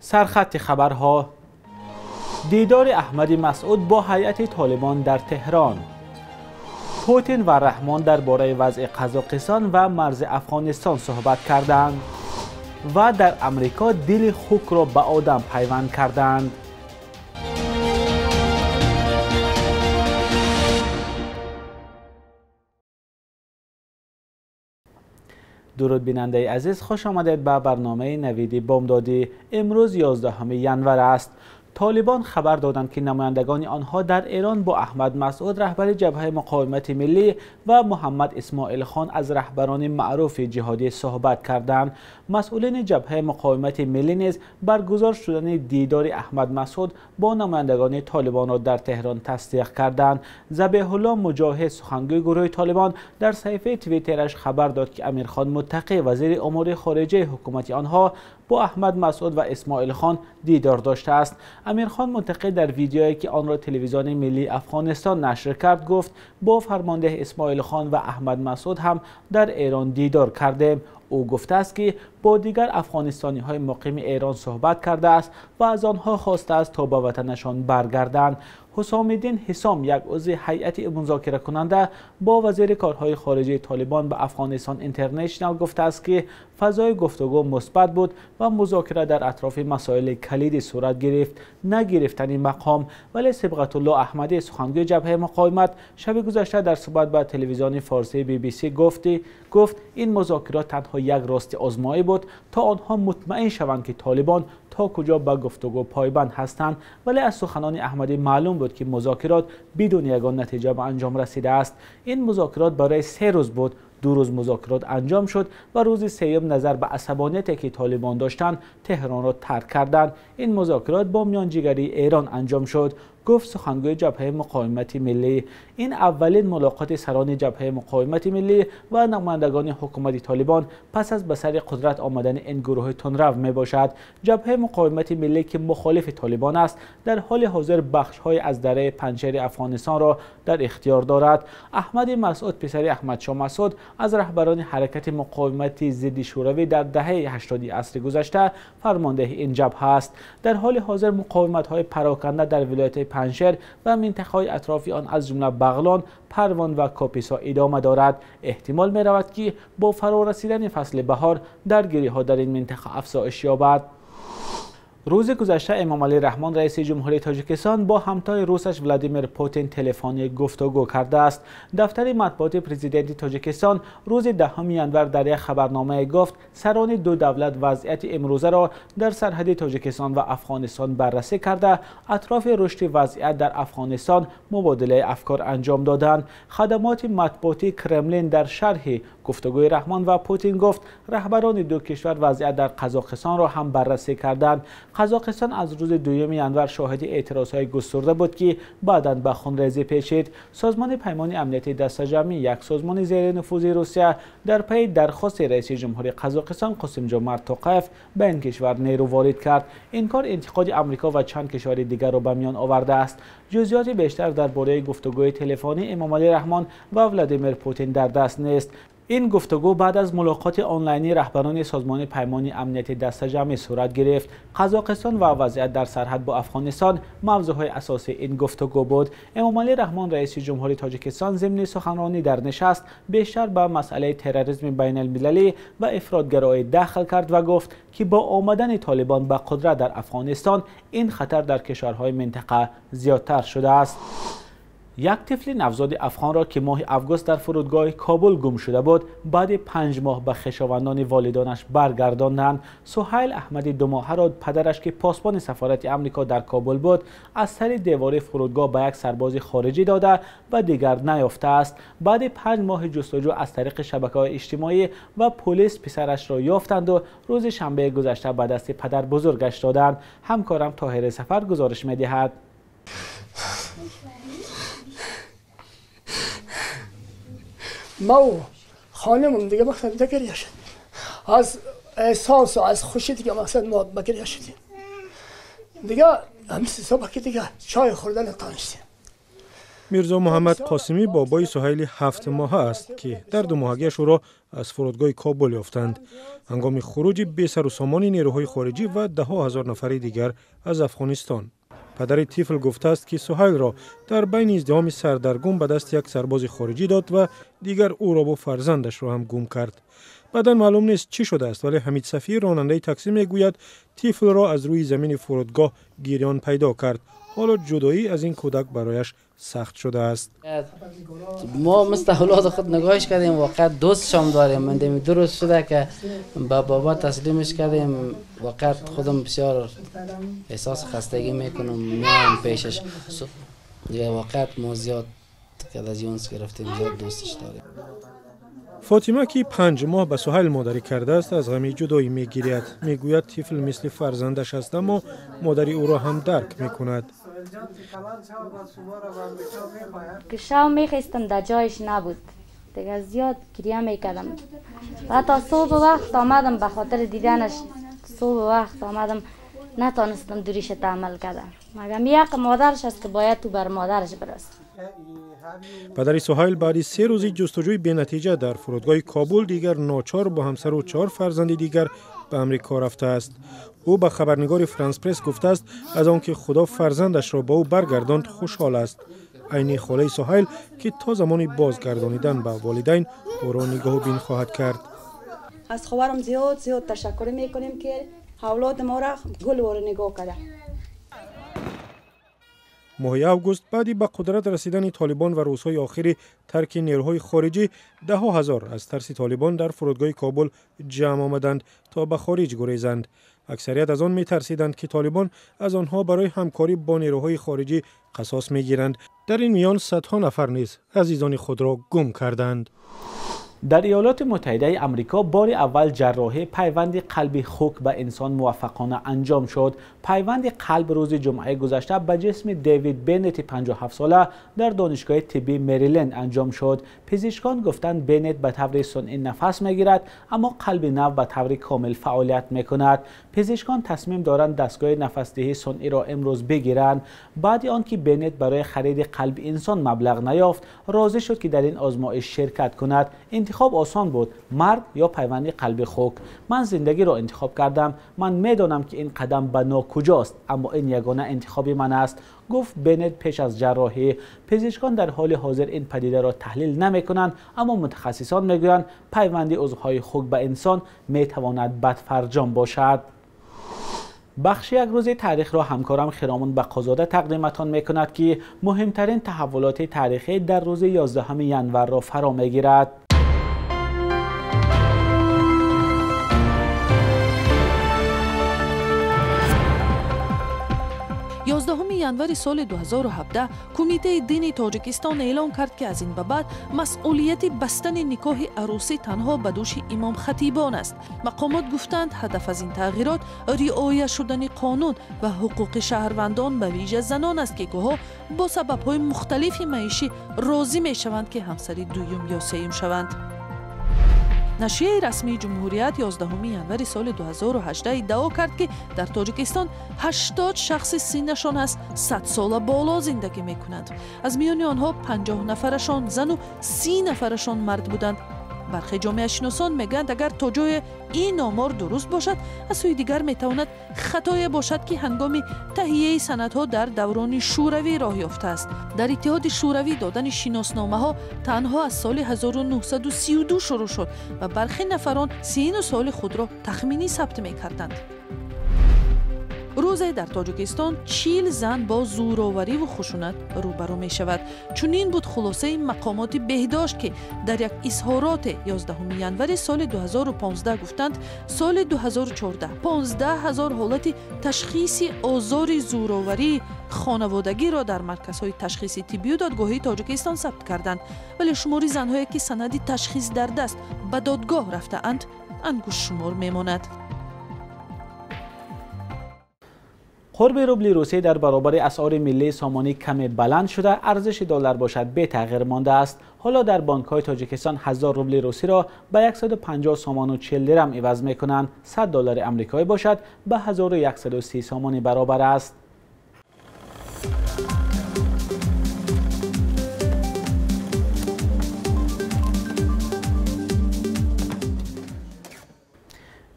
سرخط خبرها: دیدار احمدی مسعود با هیئت طالبان در تهران. پوتین و رحمان درباره وضع قزاقستان و مرز افغانستان صحبت کردند و در امریکا دل خوک را به آدم پیوند کردند. درود بیننده عزیز، خوش آمدید به برنامه نوید بامدادی. امروز 11 ینور است. طالبان خبر دادند که نمایندگان آنها در ایران با احمد مسعود رهبر جبهه مقاومت ملی و محمد اسماعیل خان از رهبران معروف جهادی صحبت کردند. مسئولین جبهه مقاومت ملی نیز برگزار شدن دیدار احمد مسعود با نمایندگان طالبان را در تهران تصدیق کردند. ذبیح الله مجاهد، سخنگوی گروه طالبان، در صفحه توییترش خبر داد که امیرخان متقی وزیر امور خارجه حکومت آنها با احمد مسعود و اسماعیل خان دیدار داشته است. امیرخان متقی در ویدیویی که آن را تلویزیون ملی افغانستان نشر کرد گفت با فرمانده اسماعیل خان و احمد مسعود هم در ایران دیدار کردیم. او گفته است که با دیگر افغانستانی های مقیم ایران صحبت کرده است و از آنها خواسته است تا به وطنشان برگردند. حسام الدین حسام، یک عضو هیئت مذاکره کننده با وزیر کارهای خارجه طالبان به افغانستان اینترنشنال، گفته است که فضای گفتگو مثبت بود و مذاکره در اطراف مسائل کلیدی صورت گرفت. نگرفتن مقام. ولی صبغت الله احمدی، سخنگوی جبهه مقاومت، شب گذشته در صحبت با تلویزیون فارسی BBC گفت این مذاکرات تنها یک راست آزمایی بود تا آنها مطمئن شوند که طالبان تا کجا به گفتگو پایبند هستند. ولی از سخنان احمدی معلوم بود که مذاکرات بدون یگان نتیجه به انجام رسیده است. این مذاکرات برای 3 روز بود. 2 روز مذاکرات انجام شد و روز سوم نظر به عصبانیتی که طالبان داشتند تهران را ترک کردند. این مذاکرات با میانجیگری ایران انجام شد، گفت سخنگوی جبهه مقاومت ملی. این اولین ملاقات سران جبهه مقاومت ملی و نمایندگان حکومت طالبان پس از به سر قدرت آمدن این گروه تندرو می باشد. جبهه مقاومت ملی که مخالف طالبان است در حال حاضر بخش‌های از دره پنجشیر افغانستان را در اختیار دارد. احمد مسعود، پسر احمد شاه مسعود، از رهبران حرکت مقاومت ضد شوروی در دهه 80 عصر گذشته فرمانده این جبهه است. در حال حاضر مقاومت‌های پراکنده در ولایت پنجشیر و منطقه‌های اطراف آن از جمله بغلان، پروان و کاپیسا ادامه دارد. احتمال می رود که با فرا رسیدن فصل بهار درگیری‌ها در این منطقه افزایش یابد. روز گذشته امام علی رحمان، رئیس جمهوری تاجیکستان، با همتای روسش ولادیمیر پوتین تلفنی گفتگو کرده است. دفتر مطبوعات پرزیدنت تاجیکستان روز 10 ینور در یک خبرنامه گفت سران دو دولت وضعیت امروزه را در سرحد تاجیکستان و افغانستان بررسی کرده اطراف رشد وضعیت در افغانستان مبادله افکار انجام دادند. خدمات مطبوعاتی کرملین در شرح گفتگوی رحمان و پوتین گفت رهبران دو کشور وضعیت در قزاقستان را هم بررسی کردند. قزاقستان از روز 2 ینور شاهد اعتراضهای گسترده بود که بعداً به خونریزی پیچید. سازمان پیمان امنیت دست جمعی، یک سازمان زیر نفوذ روسیه، در پی درخواست رئیس جمهوری قزاقستان قاسم جمعت توقیف به این کشور نیرو وارد کرد. این کار انتقاد آمریکا و چند کشور دیگر را به میان آورده است. جزئیات بیشتر درباره گفتگوی تلفنی امام علی رحمان و ولادیمیر پوتین در دست نیست. این گفتگو بعد از ملاقات آنلاینی رهبران سازمان پیمان امنیت دست جمعی صورت گرفت. قزاقستان و وضعیت در سرحد با افغانستان موضوعهای اساسی این گفتگو بود. امام علی رحمان، رئیس جمهوری تاجیکستان، ضمن سخنرانی در نشست بیشتر به مسئله تروریسم بین المللی و افراطگرایی دخل کرد و گفت که با آمدن طالبان به قدرت در افغانستان این خطر در کشورهای منطقه زیادتر شده است. یک طفل نوزاد افغان را که ماه اوگوست در فرودگاه کابل گم شده بود بعد 5 ماه به خویشاوندان والدانش برگرداندند. سهیل احمدی 2 ماهه را پدرش که پاسبان سفارت آمریکا در کابل بود از سر دیوار فرودگاه به یک سرباز خارجی داده و دیگر نیافته است. بعد 5 ماه جستجو از طریق شبکه‌های اجتماعی و پلیس پسرش را یافتند و روز شنبه گذشته به دست پدر بزرگش دادند. همکارم طاهر سفر گزارش می‌دهد. ما و خانمم دیگه مقصد گریه شد، از احساس و از خوشی دیگه مقصد ما بگریه شدیم دیگه. همین صبح که دیگه چای خوردن تانستیم میرزا محمد قاسمی بابای سهیل 7 ماهه است که در 2 ماهگیش او را از فرودگاه کابل یافتند هنگام خروج بی سر و سامان نیروهای خارجی و 10,000 نفر دیگر از افغانستان. پدر طفل گفته است که سهیل را در بین ازدحام سردرگم به دست یک سرباز خارجی داد و دیگر او را با فرزندش را هم گم کرد. بعدا معلوم نیست چی شده است، ولی حمید صفی راننده تاکسی میگوید طفل را از روی زمین فرودگاه گریان پیدا کرد. حالا جدایی از این کودک برایش سخت شده است. ما مثل اولاد خود نگاهش کردیم، واقعا دوستش هم داریم. من دمی درست شده که با بابا تسلیمش کردیم. واقعا خودم بسیار احساس خستگی میکنم، میام پیشش. واقعا ما زیاد که از یونس گرفتیم، زیاد دوستش داریم. فاطمه که 5 ماه به سهیل مادری کرده است از غم جدایی میگیرد. میگوید طفل مثل فرزندش است اما مادری او را هم درک میکند. که شب میخستم در جایش نبود، دیگه زیاد گریه میکردم. حتی صبح وقت آمدم به خاطر دیدنش، صبح وقت آمدم نتانستم دوریش تحمل کردم. مگم یک مادرش است که باید تو بر مادرش برسه. پدر سهیل بعد 3 روزی جستجوی بی نتیجه در فرودگاه کابل دیگر ناچار با همسر و 4 فرزند دیگر به امریکا رفته است. او به خبرنگار فرانس پرس گفته است از آنکه خدا فرزندش را با او برگرداند خوشحال است. عین خاله سهیل که تا زمان بازگردانیدن به والدین او را نگاه بین خواهد کرد. از خواهرم زیاد تشکر میکنیم که اولاد ما را گل وار نگاه کرده. ماه اوگوست بعدی به قدرت رسیدن طالبان و روزهای آخری ترک نیروهای خارجی 10,000 از ترس طالبان در فرودگاه کابل جمع آمدند تا به خارج گریزند. اکثریت از آن می ترسیدند که طالبان از آنها برای همکاری با نیروهای خارجی قصاص می گیرند. در این میان صدها نفر نیز عزیزان خود را گم کردند. در ایالات متحده آمریکا بار اول جراحی پیوند قلبی خوک به انسان موفقانه انجام شد. پیوند قلب روز جمعه گذشته به جسم دیوید بنت 57 ساله در دانشگاه طبی مریلند انجام شد. پزشکان گفتند بنت به طور صنعی نفس میگیرد اما قلب نو به طور کامل فعالیت میکند. پزشکان تصمیم دارند دستگاه نفسدهی صنعی را امروز بگیرند. بعد آنکه بنت برای خرید قلب انسان مبلغ نیافت، راضی شد که در این آزمایش شرکت کند. انتخاب آسان بود، مرگ یا پیوند قلب خوک. من زندگی را انتخاب کردم. من میدانم که این قدم به ناکجاست اما این یگانه انتخاب من است، گفت بنت پیش از جراحی. پزشکان در حال حاضر این پدیده را تحلیل نمی کنند اما متخصصان میگویند پیوند عضوهای خوک به انسان می تواند بدفرجام باشد. بخش یک روز تاریخ را همکارم خیرامون بقازاده تقدیمتان می کند که مهمترین تحولات تاریخی در روز 11 ینور را فرا می گیرد. 11 ینور سال 2017 کمیته دینی تاجیکستان اعلام کرد که از این به بعد مسئولیت بستن نکاح عروسی تنها به دوش امام خطیبان است. مقامات گفتند هدف از این تغییرات رعایت شدن قانون و حقوق شهروندان به ویژه زنان است که گاهی با سبب‌های مختلف معیشی راضی می‌شوند که همسر دوم یا سوم شوند. نشریه رسمی جمهوریت 11 ینور سال 2018 ادعا کرد که در تاجیکستان 80 شخص سنشان از 100 سال بالا زندگی می‌کنند. از میان آنها 50 نفرشان زن و 30 نفرشان مرد بودند. برخی جامعه شناسان میگویند اگر تا جای این آمار درست باشد، از سوی دیگر میتواند خطایی باشد که هنگام تهیه سندها در دوران شوروی راه یافته است. در اتحاد شوروی دادن شناسنامه ها تنها از سال 1932 شروع شد و برخی نفران سن سال خود را تخمینی ثبت میکردند. روزه در تاجیکستان 40 زن با زورآوری و خشونت روبرو می شود. چنین بود خلاصه مقامات بهداشت که در یک اظهارات 11 ینور سال 2015 گفتند سال 2014 15,000 حالت تشخیص آزار زورآوری خانوادگی را در مرکزهای تشخیصی طبی و دادگاهی تاجیکستان ثبت کردند، ولی شماری زنهایی که سند تشخیص در دست به دادگاه رفته اند انگشت شمار می ماند. قرب روبل روسی در برابر اسعار ملی سامانی کمی بلند شده، ارزش دلار باشد به تغییر مانده است. حالا در بانک‌های تاجیکستان 1000 روبل روسی را به 150 سامان و 40 درم عوض می‌کنند. 100 دلار آمریکایی باشد به 1130 سامانی برابر است.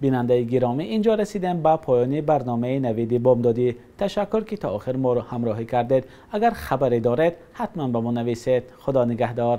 بیننده گرامی، اینجا رسیدیم به پایان برنامه نوید بامدادی. تشکر که تا آخر ما را همراهی کردید. اگر خبری دارید حتما به ما نویسید. خدا نگهدار.